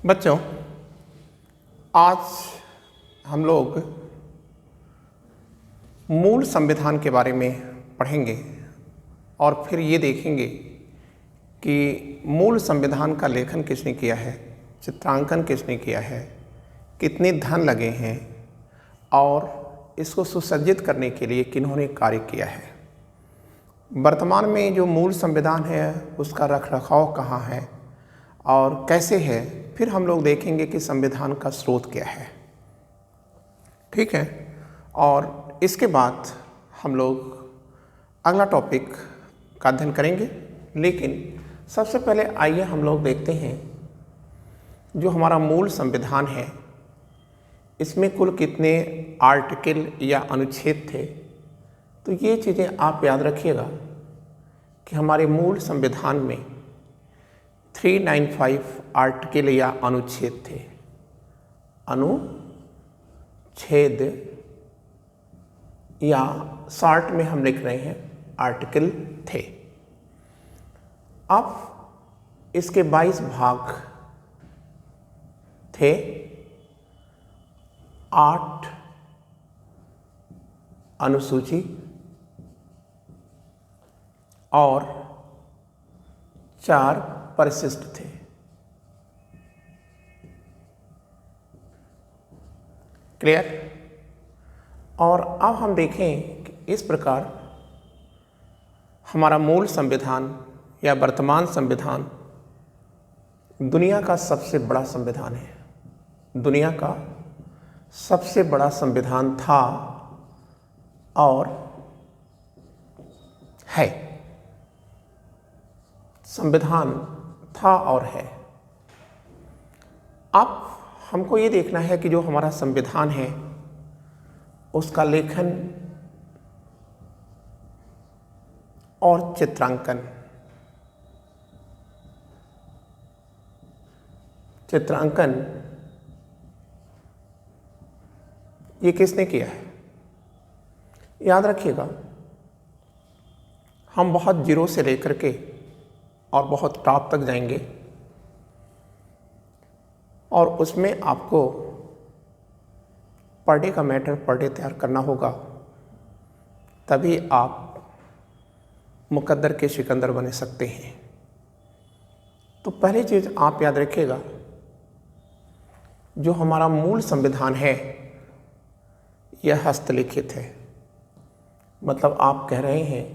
बच्चों, आज हम लोग मूल संविधान के बारे में पढ़ेंगे और फिर ये देखेंगे कि मूल संविधान का लेखन किसने किया है, चित्रांकन किसने किया है, कितने धन लगे हैं और इसको सुसज्जित करने के लिए किन्होंने कार्य किया है। वर्तमान में जो मूल संविधान है उसका रखरखाव कहाँ है और कैसे है, फिर हम लोग देखेंगे कि संविधान का स्रोत क्या है। ठीक है, और इसके बाद हम लोग अगला टॉपिक का अध्ययन करेंगे। लेकिन सबसे पहले आइए हम लोग देखते हैं जो हमारा मूल संविधान है इसमें कुल कितने आर्टिकल या अनुच्छेद थे। तो ये चीज़ें आप याद रखिएगा कि हमारे मूल संविधान में 395 आर्टिकल या अनुच्छेद थे। अनुच्छेद या शॉर्ट में हम लिख रहे हैं आर्टिकल थे। अब इसके 22 भाग थे, 8 अनुसूची और 4 परिशिष्ट थे। क्लियर? और अब हम देखें कि इस प्रकार हमारा मूल संविधान या वर्तमान संविधान दुनिया का सबसे बड़ा संविधान है। दुनिया का सबसे बड़ा संविधान था और है। संविधान था और है। अब हमको ये देखना है कि जो हमारा संविधान है उसका लेखन और चित्रांकन ये किसने किया है। याद रखिएगा, हम बहुत जीरो से लेकर के और बहुत टॉप तक जाएंगे और उसमें आपको पर डे का मैटर पर डे तैयार करना होगा, तभी आप मुकद्दर के सिकंदर बन सकते हैं। तो पहली चीज़ आप याद रखिएगा, जो हमारा मूल संविधान है यह हस्तलिखित है। मतलब आप कह रहे हैं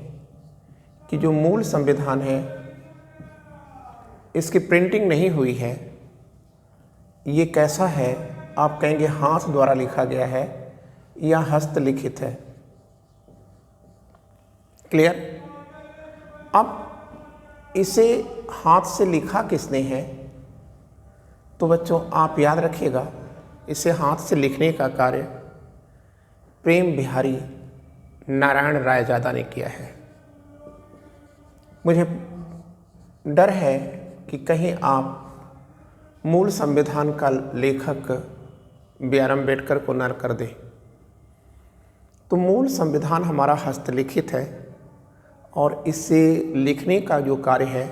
कि जो मूल संविधान है इसकी प्रिंटिंग नहीं हुई है। ये कैसा है? आप कहेंगे हाथ द्वारा लिखा गया है या हस्तलिखित है। क्लियर? अब इसे हाथ से लिखा किसने है? तो बच्चों आप याद रखिएगा, इसे हाथ से लिखने का कार्य प्रेम बिहारी नारायण रायजादा ने किया है। मुझे डर है कि कहीं आप मूल संविधान का लेखक B.R. अम्बेडकर को न कर दें। तो मूल संविधान हमारा हस्तलिखित है और इसे लिखने का जो कार्य है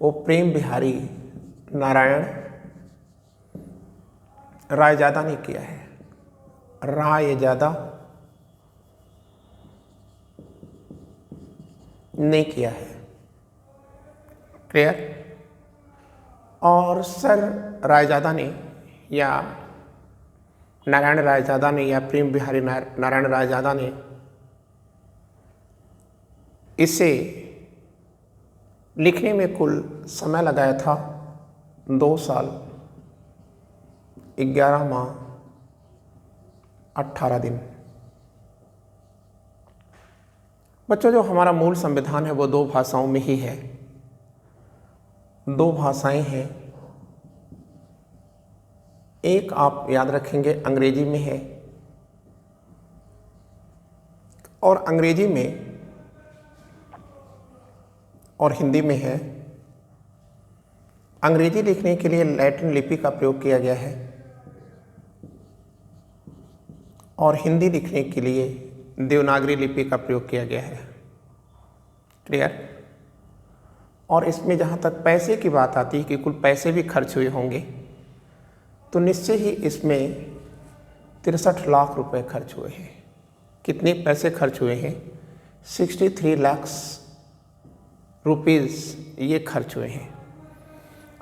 वो प्रेम बिहारी नारायण रायजादा ने किया है। रायजादा ने किया है। क्लियर? और सर रायजादा ने या नारायण रायजादा ने या प्रेम बिहारी नारायण रायजादा ने इसे लिखने में कुल समय लगाया था 2 साल 11 माह 18 दिन। बच्चों, जो हमारा मूल संविधान है वो 2 भाषाओं में ही है। 2 भाषाएं हैं। एक आप याद रखेंगे अंग्रेजी में है और अंग्रेजी में और हिंदी में है। अंग्रेजी लिखने के लिए लैटिन लिपि का प्रयोग किया गया है और हिंदी लिखने के लिए देवनागरी लिपि का प्रयोग किया गया है। क्लियर? और इसमें जहाँ तक पैसे की बात आती है कि कुल पैसे भी खर्च हुए होंगे, तो निश्चय ही इसमें 63 लाख रुपए खर्च हुए हैं। कितने पैसे खर्च हुए हैं? 63 लाख रुपीज़ ये खर्च हुए हैं।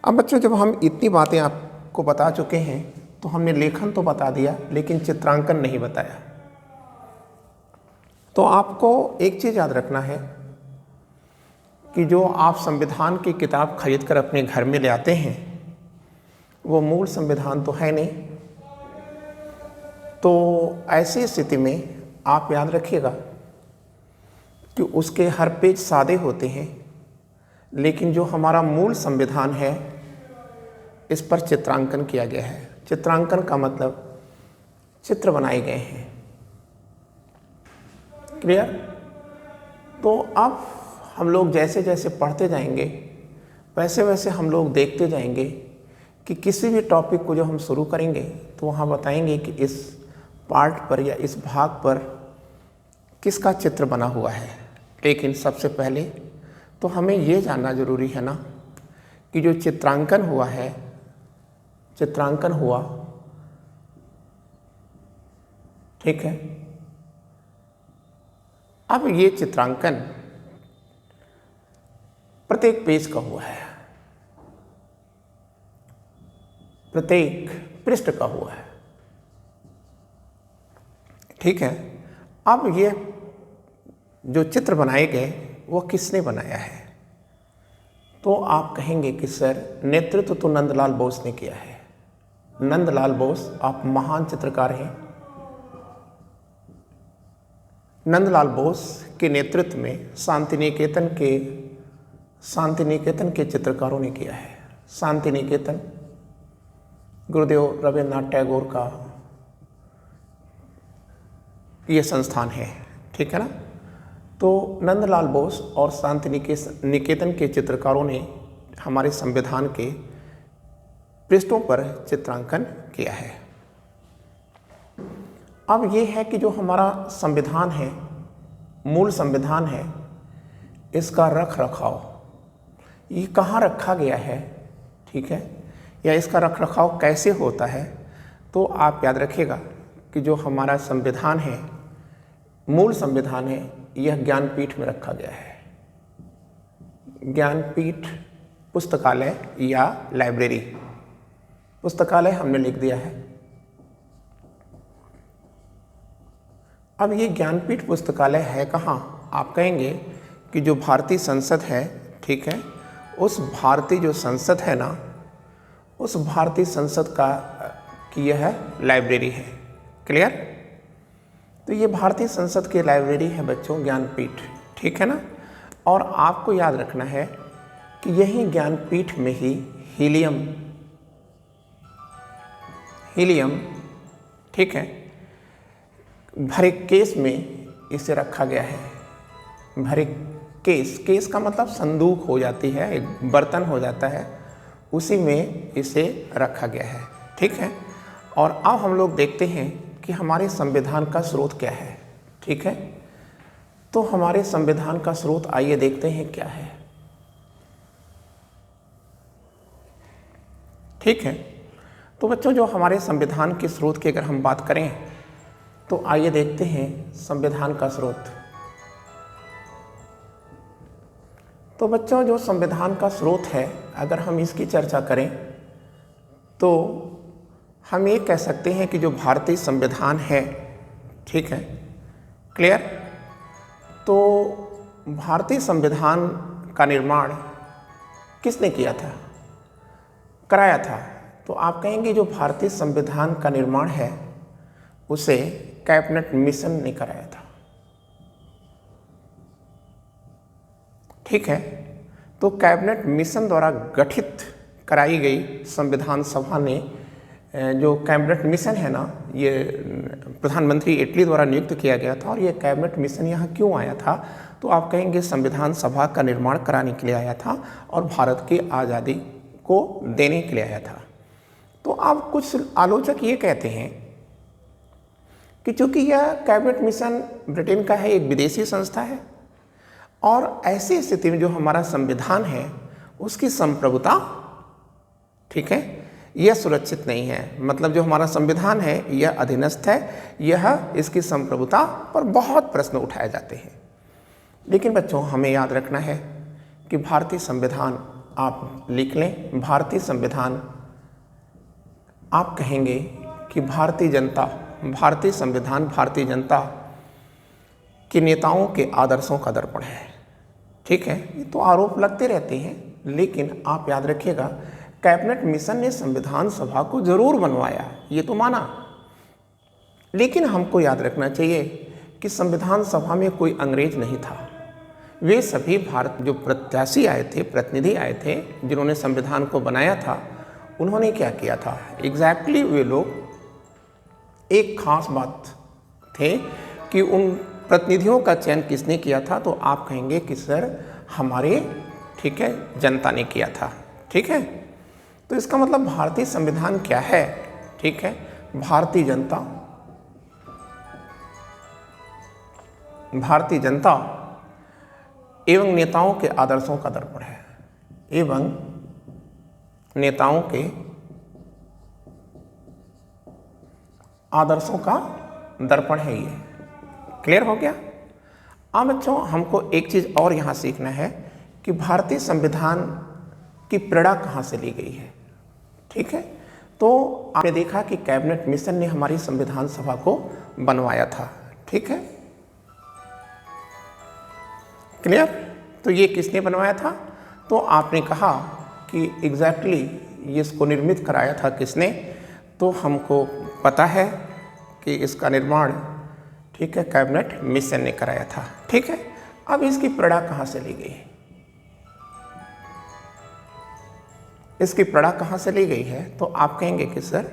अब बच्चों, जब हम इतनी बातें आपको बता चुके हैं तो हमने लेखन तो बता दिया लेकिन चित्रांकन नहीं बताया। तो आपको एक चीज़ याद रखना है कि जो आप संविधान की किताब खरीद कर अपने घर में ले आते हैं वो मूल संविधान तो है नहीं। तो ऐसी स्थिति में आप याद रखिएगा कि उसके हर पेज सादे होते हैं, लेकिन जो हमारा मूल संविधान है इस पर चित्रांकन किया गया है। चित्रांकन का मतलब चित्र बनाए गए हैं। क्लियर? तो अब हम लोग जैसे जैसे पढ़ते जाएंगे वैसे वैसे हम लोग देखते जाएंगे कि किसी भी टॉपिक को जो हम शुरू करेंगे तो वहाँ बताएंगे कि इस पार्ट पर या इस भाग पर किसका चित्र बना हुआ है। लेकिन सबसे पहले तो हमें ये जानना जरूरी है ना कि जो चित्रांकन हुआ है, चित्रांकन हुआ, ठीक है। अब ये चित्रांकन प्रत्येक पेज का हुआ है, प्रत्येक पृष्ठ का हुआ है, ठीक है। अब ये जो चित्र बनाए गए वो किसने बनाया है? तो आप कहेंगे कि सर नेतृत्व तो नंदलाल बोस ने किया है। नंदलाल बोस आप महान चित्रकार हैं। नंदलाल बोस के नेतृत्व में शांति निकेतन के चित्रकारों ने किया है। शांति निकेतन गुरुदेव रविन्द्रनाथ टैगोर का ये संस्थान है, ठीक है ना। तो नंदलाल बोस और शांति निकेतन के चित्रकारों ने हमारे संविधान के पृष्ठों पर चित्रांकन किया है। अब ये है कि जो हमारा संविधान है, मूल संविधान है, इसका रख रखाव ये कहाँ रखा गया है, ठीक है, या इसका रख रखाव कैसे होता है। तो आप याद रखिएगा कि जो हमारा संविधान है, मूल संविधान है, यह ज्ञानपीठ में रखा गया है। ज्ञानपीठ पुस्तकालय या लाइब्रेरी, पुस्तकालय हमने लिख दिया है। अब ये ज्ञानपीठ पुस्तकालय है कहाँ? आप कहेंगे कि जो भारतीय संसद है, ठीक है, उस भारतीय जो संसद है ना, उस भारतीय संसद का की यह लाइब्रेरी है। क्लियर? तो ये भारतीय संसद की लाइब्रेरी है बच्चों, ज्ञानपीठ, ठीक है ना। और आपको याद रखना है कि यही ज्ञानपीठ में ही हीलियम, ठीक है, भरे केस में इसे रखा गया है। भरे केस का मतलब संदूक हो जाती है, एक बर्तन हो जाता है, उसी में इसे रखा गया है, ठीक है। और अब हम लोग देखते हैं कि हमारे संविधान का स्रोत क्या है, ठीक है। तो हमारे संविधान का स्रोत आइए देखते हैं क्या है, ठीक है। तो बच्चों जो हमारे संविधान के स्रोत की अगर हम बात करें तो आइए देखते हैं संविधान का स्रोत। तो बच्चों जो संविधान का स्रोत है, अगर हम इसकी चर्चा करें तो हम ये कह सकते हैं कि जो भारतीय संविधान है, ठीक है, क्लियर। तो भारतीय संविधान का निर्माण किसने किया था, कराया था? तो आप कहेंगे जो भारतीय संविधान का निर्माण है उसे कैबिनेट मिशन ने कराया था, ठीक है। तो कैबिनेट मिशन द्वारा गठित कराई गई संविधान सभा ने, जो कैबिनेट मिशन है ना, ये प्रधानमंत्री इटली द्वारा नियुक्त किया गया था। और ये कैबिनेट मिशन यहाँ क्यों आया था? तो आप कहेंगे संविधान सभा का निर्माण कराने के लिए आया था और भारत की आज़ादी को देने के लिए आया था। तो अब कुछ आलोचक ये कहते हैं कि चूंकि यह कैबिनेट मिशन ब्रिटेन का है, एक विदेशी संस्था है, और ऐसी स्थिति में जो हमारा संविधान है उसकी संप्रभुता, ठीक है, यह सुरक्षित नहीं है। मतलब जो हमारा संविधान है यह अधीनस्थ है, यह इसकी संप्रभुता पर बहुत प्रश्न उठाए जाते हैं। लेकिन बच्चों हमें याद रखना है कि भारतीय संविधान आप लिख लें, भारतीय संविधान आप कहेंगे कि भारतीय संविधान भारतीय जनता के नेताओं के आदर्शों का दर्पण है। ठीक है, ये तो आरोप लगते रहते हैं, लेकिन आप याद रखिएगा कैबिनेट मिशन ने संविधान सभा को जरूर बनवाया, ये तो माना, लेकिन हमको याद रखना चाहिए कि संविधान सभा में कोई अंग्रेज नहीं था। वे सभी भारत जो प्रत्याशी आए थे, प्रतिनिधि आए थे, जिन्होंने संविधान को बनाया था, उन्होंने क्या किया था एग्जैक्टली वे लोग एक खास बात थे कि उन प्रतिनिधियों का चयन किसने किया था, तो आप कहेंगे कि सर हमारे, ठीक है, जनता ने किया था। ठीक है, तो इसका मतलब भारतीय संविधान क्या है? ठीक है, भारतीय जनता एवं नेताओं के आदर्शों का दर्पण है, एवं नेताओं के आदर्शों का दर्पण है। ये क्लियर हो गया? अब बच्चों हमको एक चीज़ और यहाँ सीखना है कि भारतीय संविधान की प्रेरणा कहाँ से ली गई है। ठीक है, तो आपने देखा कि कैबिनेट मिशन ने हमारी संविधान सभा को बनवाया था। ठीक है, क्लियर? तो ये किसने बनवाया था? तो आपने कहा कि एग्जैक्टली ये इसको निर्मित कराया था किसने? तो हमको पता है कि इसका निर्माण, ठीक है, कैबिनेट मिशन ने कराया था। ठीक है, अब इसकी प्रेरणा कहाँ से ली गई? इसकी प्रेरणा कहाँ से ली गई है? तो आप कहेंगे कि सर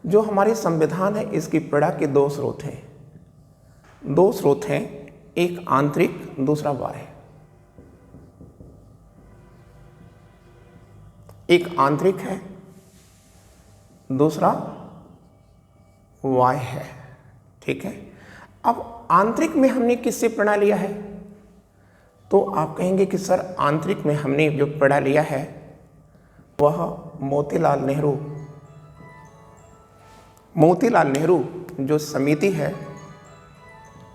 जो हमारी संविधान है इसकी प्रेरणा के दो स्रोत हैं। दो स्रोत हैं, एक आंतरिक, दूसरा बाह्य। एक आंतरिक है, दूसरा बाह्य है। ठीक है, अब आंतरिक में हमने किससे प्रेरणा लिया है? तो आप कहेंगे कि सर आंतरिक में हमने जो प्रेरणा लिया है वह मोतीलाल नेहरू जो समिति है,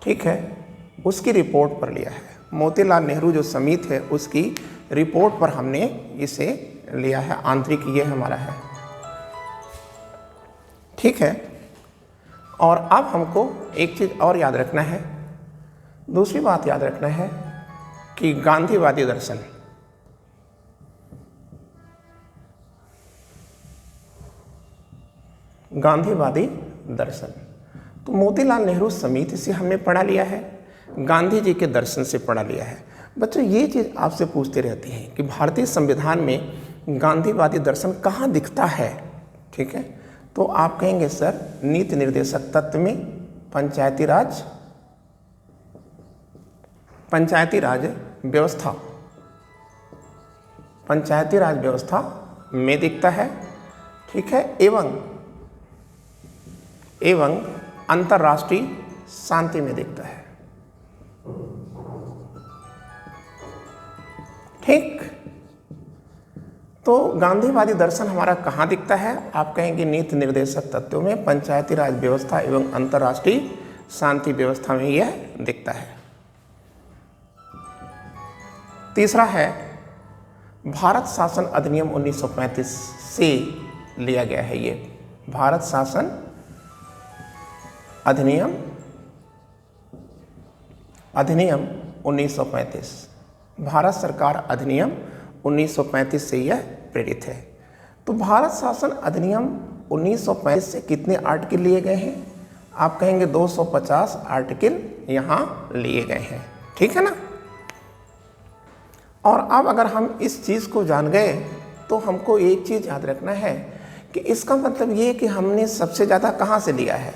ठीक है, उसकी रिपोर्ट पर लिया है। मोतीलाल नेहरू जो समिति है उसकी रिपोर्ट पर हमने इसे लिया है। आंतरिक ये हमारा है। ठीक है, और अब हमको एक चीज़ और याद रखना है, दूसरी बात याद रखना है कि गांधीवादी दर्शन, तो मोतीलाल नेहरू समिति से हमने पढ़ा लिया है, गांधी जी के दर्शन से पढ़ा लिया है। बच्चों ये चीज़ आपसे पूछते रहते हैं कि भारतीय संविधान में गांधीवादी दर्शन कहाँ दिखता है। ठीक है, तो आप कहेंगे सर नीति निर्देशक तत्व में पंचायती राज व्यवस्था में दिखता है। ठीक है, एवं अंतर्राष्ट्रीय शांति में दिखता है। ठीक, तो गांधीवादी दर्शन हमारा कहाँ दिखता है? आप कहेंगे नीति निर्देशक तत्वों में, पंचायती राज व्यवस्था एवं अंतर्राष्ट्रीय शांति व्यवस्था में यह दिखता है। तीसरा है भारत शासन अधिनियम 1935 से लिया गया है। ये भारत शासन अधिनियम 1935, भारत सरकार अधिनियम 1935 से यह प्रेरित है। तो भारत शासन अधिनियम 1935 से कितने आर्टिकल लिए गए हैं? आप कहेंगे 250 आर्टिकल यहाँ लिए गए हैं। ठीक है ना? और अब अगर हम इस चीज़ को जान गए तो हमको एक चीज़ याद रखना है कि इसका मतलब ये कि हमने सबसे ज़्यादा कहाँ से लिया है।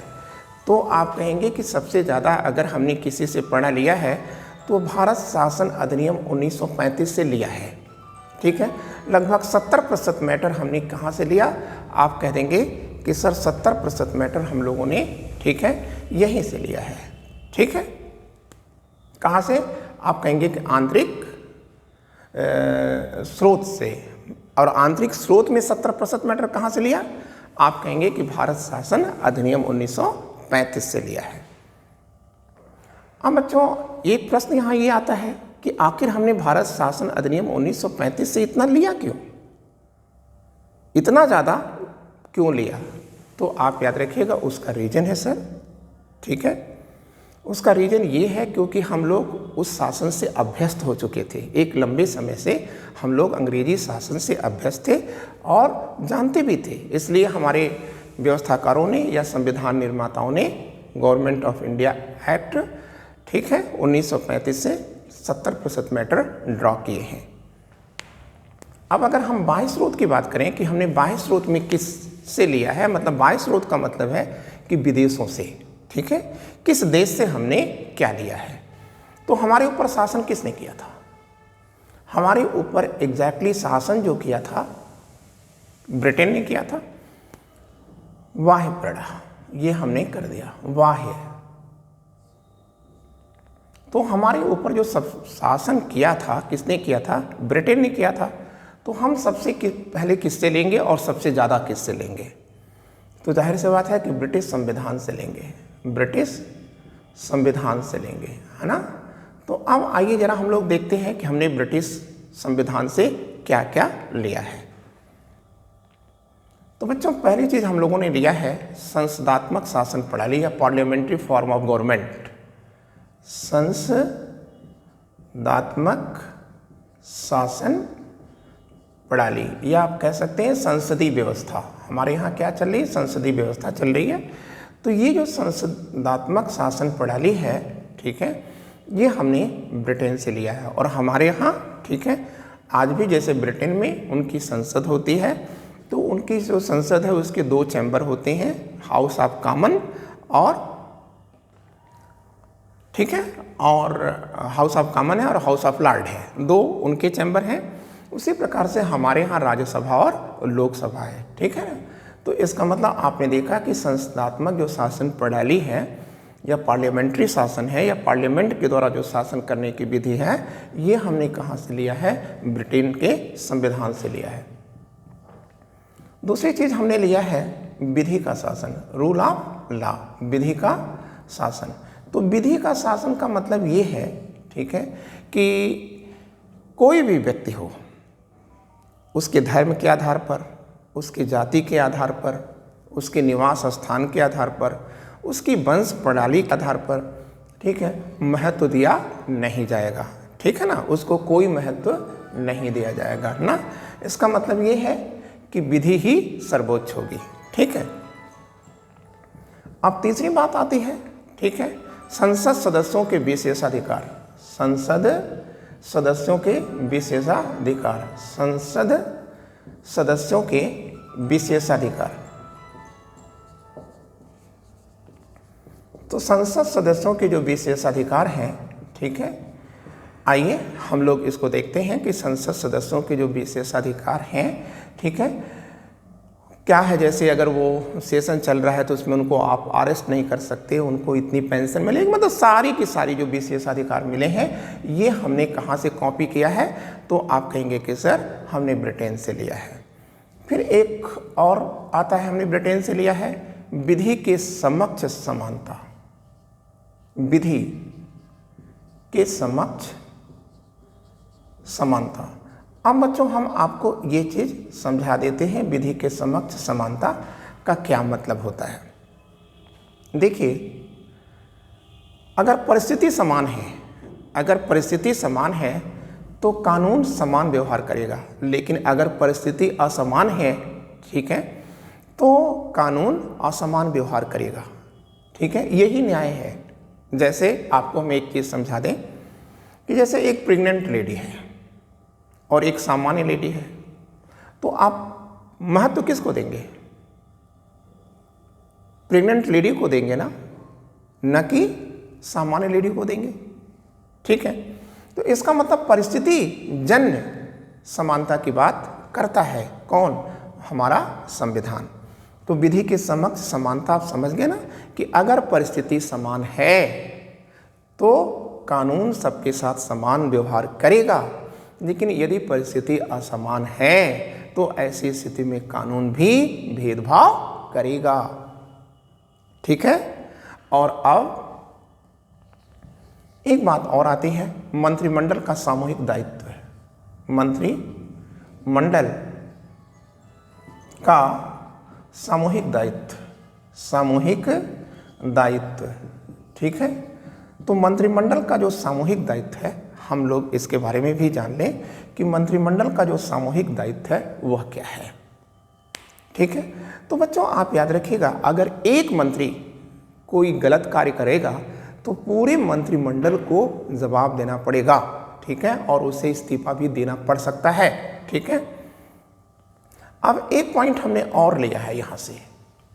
तो आप कहेंगे कि सबसे ज़्यादा अगर हमने किसी से पढ़ा लिया है तो भारत शासन अधिनियम 1935 से लिया है। ठीक है, लगभग 70% मैटर हमने कहाँ से लिया? आप कह देंगे कि सर 70% मैटर हम लोगों ने, ठीक है, यहीं से लिया है। ठीक है, कहाँ से? आप कहेंगे कि आंतरिक स्रोत से, और आंतरिक स्रोत में 70% मैटर कहाँ से लिया? आप कहेंगे कि भारत शासन अधिनियम 1935 से लिया है। अब बच्चों एक प्रश्न यहाँ ये आता है कि आखिर हमने भारत शासन अधिनियम 1935 से इतना लिया क्यों, इतना ज़्यादा क्यों लिया? तो आप याद रखिएगा उसका रीज़न है सर, ठीक है। उसका रीज़न ये है क्योंकि हम लोग उस शासन से अभ्यस्त हो चुके थे। एक लंबे समय से हम लोग अंग्रेजी शासन से अभ्यस्त थे और जानते भी थे, इसलिए हमारे व्यवस्थाकारों ने या संविधान निर्माताओं ने गवर्नमेंट ऑफ इंडिया एक्ट, ठीक है, 1935 से 70% मैटर ड्रॉ किए हैं। अब अगर हम बाह्य स्रोत की बात करें कि हमने बाह्य स्रोत में किस से लिया है, मतलब बाह्य स्रोत का मतलब है कि विदेशों से, ठीक है, किस देश से हमने क्या लिया है। तो हमारे ऊपर शासन किसने किया था? हमारे ऊपर एग्जैक्टली शासन जो किया था ब्रिटेन ने किया था। वाह्य प्रणा ये हमने कर दिया, वाह्य। तो हमारे ऊपर जो सब शासन किया था किसने किया था? ब्रिटेन ने किया था। तो हम सबसे पहले किससे लेंगे और सबसे ज़्यादा किससे लेंगे? तो जाहिर सी बात है कि ब्रिटिश संविधान से लेंगे, ब्रिटिश संविधान से लेंगे, है ना। तो अब आइए जरा हम लोग देखते हैं कि हमने ब्रिटिश संविधान से क्या क्या लिया है। तो बच्चों पहली चीज़ हम लोगों ने लिया है संसदात्मक शासन प्रणाली या पार्लियामेंट्री फॉर्म ऑफ गवर्नमेंट। संसदात्मक शासन प्रणाली या आप कह सकते हैं संसदीय व्यवस्था। हमारे यहाँ क्या चल रही है? संसदीय व्यवस्था चल रही है। तो ये जो संसदात्मक शासन प्रणाली है, ठीक है, ये हमने ब्रिटेन से लिया है। और हमारे यहाँ, ठीक है, आज भी जैसे ब्रिटेन में उनकी संसद होती है, तो उनकी जो संसद है उसके 2 चैम्बर होते हैं, हाउस ऑफ कॉमन और, ठीक है, और हाउस ऑफ कॉमन है और हाउस ऑफ लॉर्ड है, 2 उनके चैम्बर हैं। उसी प्रकार से हमारे यहाँ राज्यसभा और लोकसभा है, ठीक है ना। तो इसका मतलब आपने देखा कि संसदात्मक जो शासन प्रणाली है या पार्लियामेंट्री शासन है या पार्लियामेंट के द्वारा जो शासन करने की विधि है, ये हमने कहाँ से लिया है? ब्रिटेन के संविधान से लिया है। दूसरी चीज़ हमने लिया है विधि का शासन, रूल ऑफ लॉ, विधि का शासन। तो विधि का शासन का मतलब ये है, ठीक है, कि कोई भी व्यक्ति हो, उसके धर्म के आधार पर, उसकी जाति के आधार पर, उसके निवास स्थान के आधार पर, उसकी वंश प्रणाली के आधार पर, ठीक है, महत्व दिया नहीं जाएगा, ठीक है ना, उसको कोई महत्व नहीं दिया जाएगा ना। इसका मतलब ये है कि विधि ही सर्वोच्च होगी, ठीक है। अब तीसरी बात आती है, ठीक है, संसद सदस्यों के विशेषाधिकार। संसद सदस्यों के विशेषाधिकार, संसद सदस्यों के विशेषाधिकार। तो संसद सदस्यों के जो विशेषाधिकार हैं, ठीक है, आइए हम लोग इसको देखते हैं कि संसद सदस्यों के जो विशेषाधिकार हैं, ठीक है, क्या है। जैसे अगर वो सेशन चल रहा है तो उसमें उनको आप अरेस्ट नहीं कर सकते, उनको इतनी पेंशन मिलेगी, मतलब सारी की सारी जो विशेषाधिकार मिले हैं ये हमने कहाँ से कॉपी किया है? तो आप कहेंगे कि सर हमने ब्रिटेन से लिया है। फिर एक और आता है हमने ब्रिटेन से लिया है विधि के समक्ष समानता। विधि के समक्ष समानता। अब बच्चों हम आपको ये चीज़ समझा देते हैं विधि के समक्ष समानता का क्या मतलब होता है। देखिए, अगर परिस्थिति समान है, अगर परिस्थिति समान है तो कानून समान व्यवहार करेगा, लेकिन अगर परिस्थिति असमान है, ठीक है, तो कानून असमान व्यवहार करेगा, ठीक है, यही न्याय है। जैसे आपको हम एक चीज़ समझा दें कि जैसे एक प्रेग्नेंट लेडी है और एक सामान्य लेडी है, तो आप महत्व किसको देंगे? प्रेग्नेंट लेडी को देंगे ना, न कि सामान्य लेडी को देंगे, ठीक है। तो इसका मतलब परिस्थिति जन्य समानता की बात करता है कौन? हमारा संविधान। तो विधि के समक्ष समानता आप समझ गए ना कि अगर परिस्थिति समान है तो कानून सबके साथ समान व्यवहार करेगा, लेकिन यदि परिस्थिति असमान है तो ऐसी स्थिति में कानून भी भेदभाव करेगा। ठीक है। और अब एक बात और आती है, मंत्रिमंडल का सामूहिक दायित्व है। मंत्रिमंडल का सामूहिक दायित्व, ठीक है। तो मंत्रिमंडल का जो सामूहिक दायित्व है, हम लोग इसके बारे में भी जान लें कि मंत्रिमंडल का जो सामूहिक दायित्व है वह क्या है। ठीक है। तो बच्चों आप याद रखिएगा, अगर एक मंत्री कोई गलत कार्य करेगा तो पूरे मंत्रिमंडल को जवाब देना पड़ेगा। ठीक है। और उसे इस्तीफा भी देना पड़ सकता है। ठीक है। अब एक पॉइंट हमने और लिया है यहाँ से,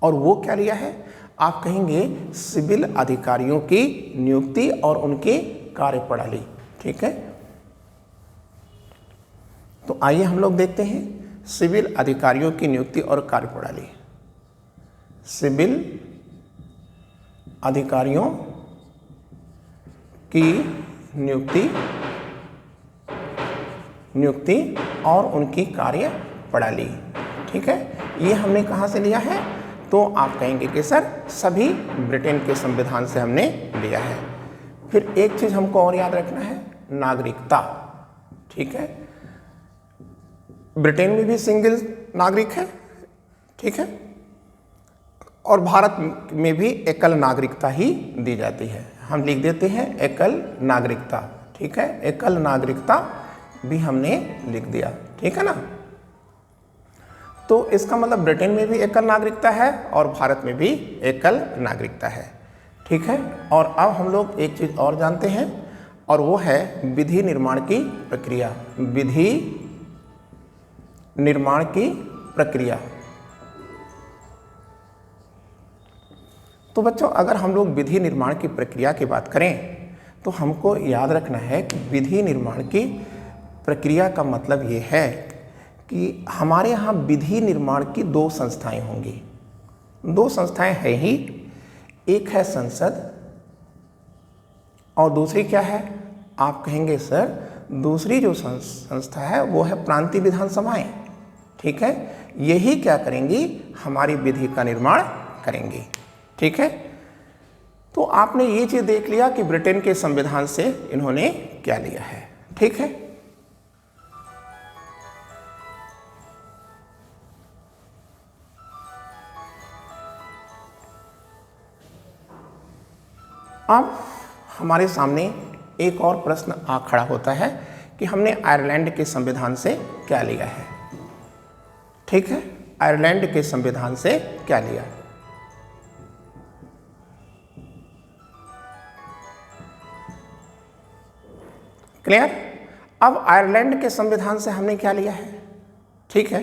और वो क्या लिया है, आप कहेंगे सिविल अधिकारियों की नियुक्ति और उनकी कार्यप्रणाली। ठीक है। तो आइए हम लोग देखते हैं सिविल अधिकारियों की नियुक्ति और कार्यप्रणाली। सिविल अधिकारियों की नियुक्ति और उनकी कार्यप्रणाली। ठीक है। ये हमने कहाँ से लिया है, तो आप कहेंगे कि सर सभी ब्रिटेन के संविधान से हमने लिया है। फिर एक चीज़ हमको और याद रखना है, नागरिकता। ठीक है। ब्रिटेन में भी सिंगल नागरिक है। ठीक है। और भारत में भी एकल नागरिकता ही दी जाती है। हम लिख देते हैं एकल नागरिकता। ठीक है। एकल नागरिकता भी हमने लिख दिया। ठीक है ना। तो इसका मतलब ब्रिटेन में भी एकल नागरिकता है और भारत में भी एकल नागरिकता है। ठीक है। और अब हम लोग एक चीज़ और जानते हैं, और वो है विधि निर्माण की प्रक्रिया। विधि निर्माण की प्रक्रिया। तो बच्चों अगर हम लोग विधि निर्माण की प्रक्रिया की बात करें तो हमको याद रखना है कि विधि निर्माण की प्रक्रिया का मतलब ये है कि हमारे यहाँ विधि निर्माण की दो संस्थाएं होंगी। दो संस्थाएं हैं ही, एक है संसद और दूसरी क्या है, आप कहेंगे सर दूसरी जो संस्था है वो है प्रांतीय विधानसभाएं। ठीक है। यही क्या करेंगी, हमारी विधि का निर्माण करेंगी। ठीक है। तो आपने ये चीज़ देख लिया कि ब्रिटेन के संविधान से इन्होंने क्या लिया है। ठीक है। अब हमारे सामने एक और प्रश्न आ खड़ा होता है कि हमने आयरलैंड के संविधान से क्या लिया है। ठीक है। आयरलैंड के संविधान से क्या लिया। क्लियर। अब आयरलैंड के संविधान से हमने क्या लिया है। ठीक है।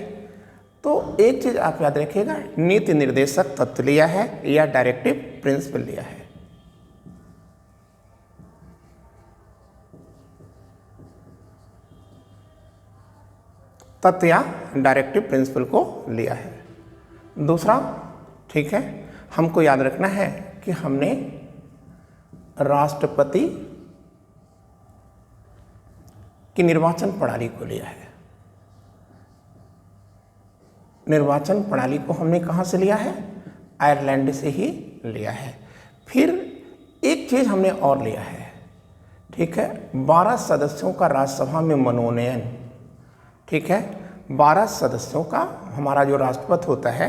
तो एक चीज आप याद रखिएगा, नीति निर्देशक तत्व लिया है या डायरेक्टिव प्रिंसिपल लिया है। तत्व या डायरेक्टिव प्रिंसिपल को लिया है। दूसरा, ठीक है, हमको याद रखना है कि हमने राष्ट्रपति की निर्वाचन प्रणाली को लिया है। निर्वाचन प्रणाली को हमने कहाँ से लिया है, आयरलैंड से ही लिया है। फिर एक चीज हमने और लिया है, ठीक है, 12 सदस्यों का राज्यसभा में मनोनयन। ठीक है, 12 सदस्यों का हमारा जो राष्ट्रपति होता है,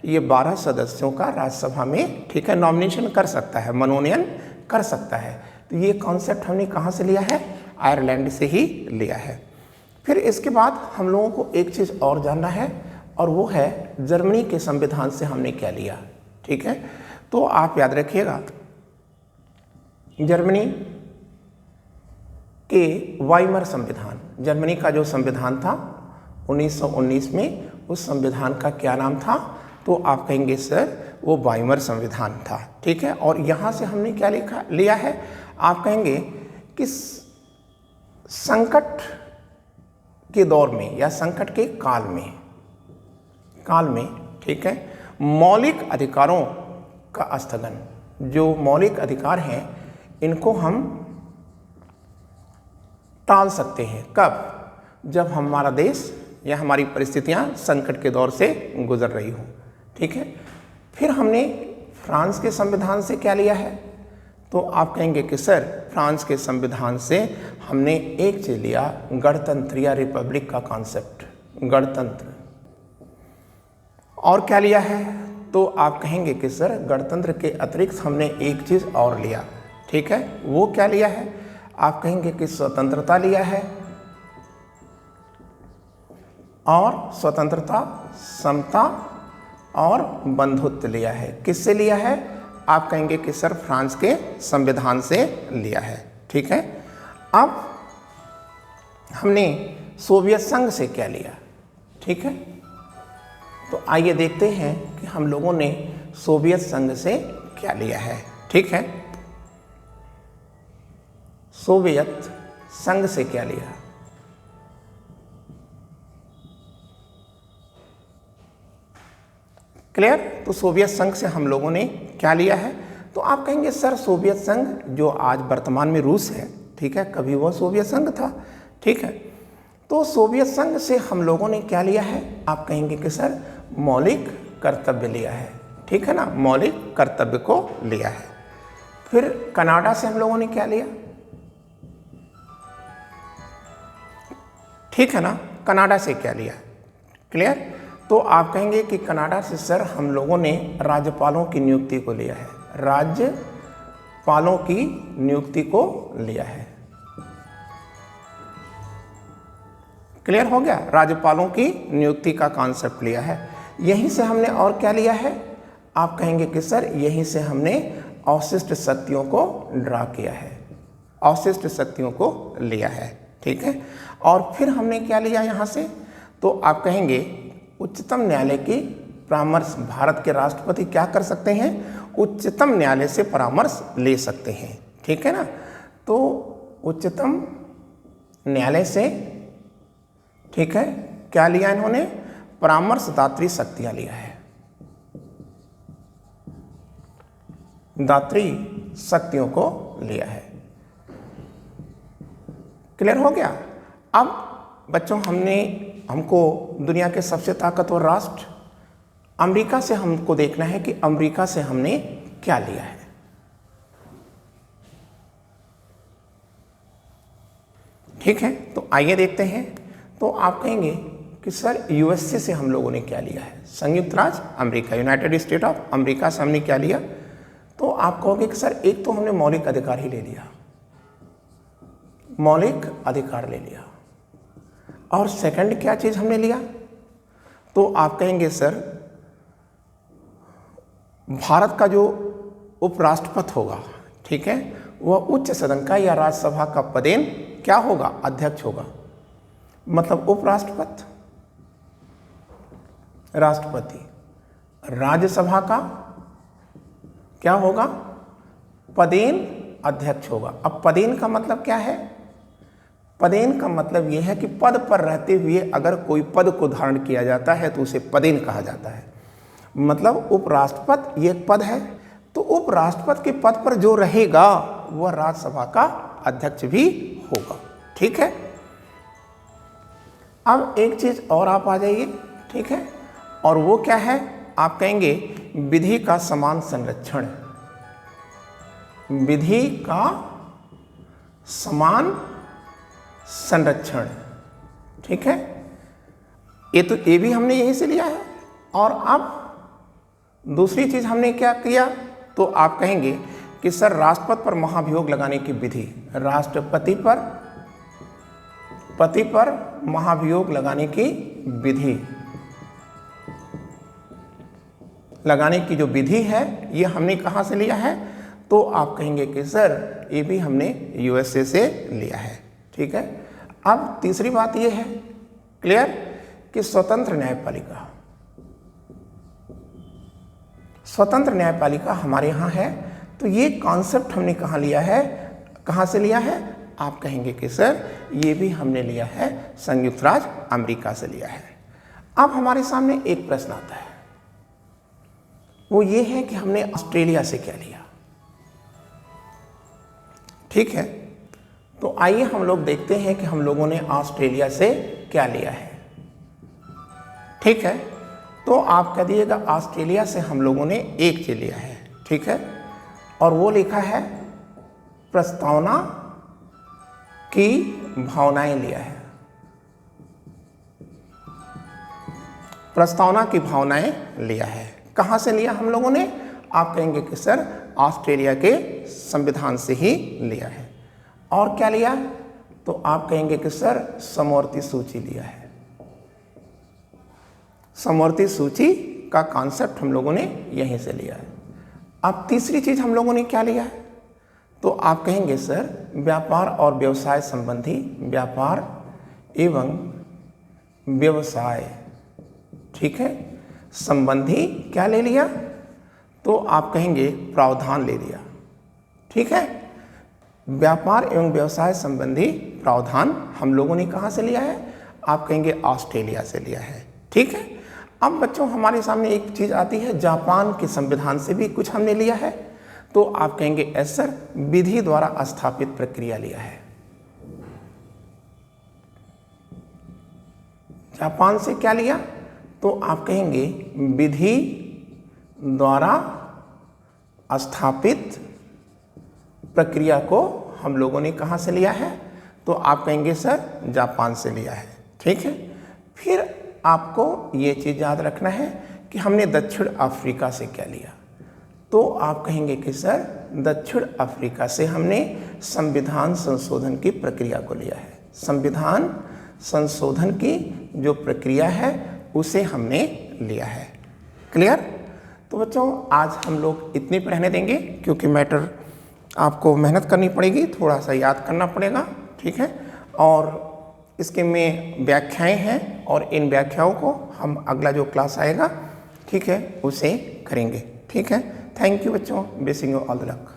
ये 12 सदस्यों का राज्यसभा में, ठीक है, नॉमिनेशन कर सकता है, मनोनयन कर सकता है। तो ये कॉन्सेप्ट हमने कहाँ से लिया है, आयरलैंड से ही लिया है। फिर इसके बाद हम लोगों को एक चीज़ और जानना है, और वो है जर्मनी के संविधान से हमने क्या लिया। ठीक है, तो आप याद रखिएगा, जर्मनी के वाइमर संविधान, जर्मनी का जो संविधान था 1919 में, उस संविधान का क्या नाम था, तो आप कहेंगे सर वो वाइमर संविधान था। ठीक है, और यहाँ से हमने क्या लिया है, आप कहेंगे कि संकट के दौर में या संकट के काल में, ठीक है, मौलिक अधिकारों का स्थगन, जो मौलिक अधिकार हैं इनको हम टाल सकते हैं। कब, जब हमारा देश या हमारी परिस्थितियां संकट के दौर से गुजर रही हो। ठीक है, फिर हमने फ्रांस के संविधान से क्या लिया है? तो आप कहेंगे कि सर फ्रांस के संविधान से हमने एक चीज लिया, गणतंत्र या रिपब्लिक का कॉन्सेप्ट, गणतंत्र। और क्या लिया है? तो आप कहेंगे कि सर गणतंत्र के अतिरिक्त हमने एक चीज और लिया। ठीक है, वो क्या लिया है? आप कहेंगे कि स्वतंत्रता लिया है, और स्वतंत्रता, समता और बंधुत्व लिया है। किससे लिया है? आप कहेंगे कि सर फ्रांस के संविधान से लिया है। ठीक है, अब हमने सोवियत संघ से क्या लिया? ठीक है, तो आइए देखते हैं कि हम लोगों ने सोवियत संघ से क्या लिया है। ठीक है, सोवियत संघ से क्या लिया? क्लियर? तो सोवियत संघ से हम लोगों ने क्या लिया है? तो आप कहेंगे सर सोवियत संघ जो आज वर्तमान में रूस है, ठीक है, कभी वह सोवियत संघ था। ठीक है, तो सोवियत संघ से हम लोगों ने क्या लिया है? आप कहेंगे कि सर मौलिक कर्तव्य लिया है। ठीक है ना, मौलिक कर्तव्य को लिया है। फिर कनाडा से हम लोगों ने क्या लिया? ठीक है ना, कनाडा से क्या लिया? क्लियर? तो आप कहेंगे कि कनाडा से सर हम लोगों ने राज्यपालों की नियुक्ति को लिया है, राज्यपालों की नियुक्ति को लिया है। क्लियर हो गया? राज्यपालों की नियुक्ति का कॉन्सेप्ट लिया है। यहीं से हमने और क्या लिया है? आप कहेंगे कि सर यहीं से हमने अवशिष्ट शक्तियों को ड्रा किया है, अवशिष्ट शक्तियों को लिया है। ठीक है, और फिर हमने क्या लिया यहाँ से? तो आप कहेंगे उच्चतम न्यायालय की परामर्श, भारत के राष्ट्रपति क्या कर सकते हैं? उच्चतम न्यायालय से परामर्श ले सकते हैं। ठीक है ना, तो उच्चतम न्यायालय से, ठीक है, क्या लिया इन्होंने? परामर्शदात्री शक्तियां लिया है, दात्री शक्तियों को लिया है। क्लियर हो गया? अब बच्चों हमको दुनिया के सबसे ताकतवर राष्ट्र अमेरिका से हमको देखना है कि अमेरिका से हमने क्या लिया है। ठीक है, तो आइए देखते हैं। तो आप कहेंगे कि सर यूएसए से हम लोगों ने क्या लिया है? संयुक्त राज्य America, United state of America से हमने क्या लिया? तो आप कहोगे कि सर एक तो हमने मौलिक अधिकार ही ले लिया, मौलिक अधिकार ले लिया, और सेकंड क्या चीज हमने लिया? तो आप कहेंगे सर भारत का जो उपराष्ट्रपति होगा, ठीक है, वह उच्च सदन का या राज्यसभा का पदेन क्या होगा? अध्यक्ष होगा। मतलब उपराष्ट्रपति, राष्ट्रपति, राज्यसभा का क्या होगा? पदेन अध्यक्ष होगा। अब पदेन का मतलब क्या है? पदेन का मतलब यह है कि पद पर रहते हुए अगर कोई पद को धारण किया जाता है तो उसे पदेन कहा जाता है। मतलब उपराष्ट्रपति ये एक पद है, तो उपराष्ट्रपति के पद पर जो रहेगा वह राज्यसभा का अध्यक्ष भी होगा। ठीक है, अब एक चीज और आप आ जाइए। ठीक है, और वो क्या है? आप कहेंगे विधि का समान संरक्षण, विधि का समान संरक्षण। ठीक है, ये भी हमने यहीं से लिया है। और अब दूसरी चीज हमने क्या किया? तो आप कहेंगे कि सर राष्ट्रपति पर महाभियोग लगाने की विधि, राष्ट्रपति पर, पति पर महाभियोग लगाने की विधि, लगाने की जो विधि है ये हमने कहाँ से लिया है? तो आप कहेंगे कि सर ये भी हमने यूएसए से लिया है। ठीक है, अब तीसरी बात ये है, क्लियर, कि स्वतंत्र न्यायपालिका, स्वतंत्र न्यायपालिका हमारे यहाँ है। तो ये कॉन्सेप्ट हमने कहाँ लिया है? कहाँ से लिया है? आप कहेंगे कि सर ये भी हमने लिया है संयुक्त राज्य अमेरिका से लिया है। अब हमारे सामने एक प्रश्न आता है, वो ये है कि हमने ऑस्ट्रेलिया से क्या लिया। ठीक है, तो आइए हम लोग देखते हैं कि हम लोगों ने ऑस्ट्रेलिया से क्या लिया है। ठीक है। तो आप कह दिएगा ऑस्ट्रेलिया से हम लोगों ने एक चीज लिया है, ठीक है, और वो लिखा है प्रस्तावना की भावनाएं लिया है। प्रस्तावना की भावनाएं लिया है। कहाँ से लिया हम लोगों ने? आप कहेंगे कि सर ऑस्ट्रेलिया के संविधान से ही लिया है। और क्या लिया? तो आप कहेंगे कि सर समवर्ती सूची लिया है। समवर्ती सूची का कॉन्सेप्ट हम लोगों ने यहीं से लिया है। अब तीसरी चीज हम लोगों ने क्या लिया है? तो आप कहेंगे सर व्यापार और व्यवसाय संबंधी, व्यापार एवं व्यवसाय, ठीक है, संबंधी क्या ले लिया? तो आप कहेंगे प्रावधान ले लिया, ठीक है। व्यापार एवं व्यवसाय संबंधी प्रावधान हम लोगों ने कहाँ से लिया है? आप कहेंगे ऑस्ट्रेलिया से लिया है, ठीक है। अब बच्चों हमारे सामने एक चीज आती है, जापान के संविधान से भी कुछ हमने लिया है। तो आप कहेंगे एस सर विधि द्वारा स्थापित प्रक्रिया लिया है। जापान से क्या लिया? तो आप कहेंगे विधि द्वारा स्थापित प्रक्रिया को हम लोगों ने कहाँ से लिया है? तो आप कहेंगे सर जापान से लिया है, ठीक है। फिर आपको ये चीज़ याद रखना है कि हमने दक्षिण अफ्रीका से क्या लिया। तो आप कहेंगे कि सर दक्षिण अफ्रीका से हमने संविधान संशोधन की प्रक्रिया को लिया है। संविधान संशोधन की जो प्रक्रिया है उसे हमने लिया है। क्लियर? तो बच्चों आज हम लोग इतने पर रहने देंगे, क्योंकि मैटर आपको मेहनत करनी पड़ेगी, थोड़ा सा याद करना पड़ेगा, ठीक है। और इसके में व्याख्याएं हैं और इन व्याख्याओं को हम अगला जो क्लास आएगा, ठीक है, उसे करेंगे, ठीक है। थैंक यू बच्चों, wishing you all the luck.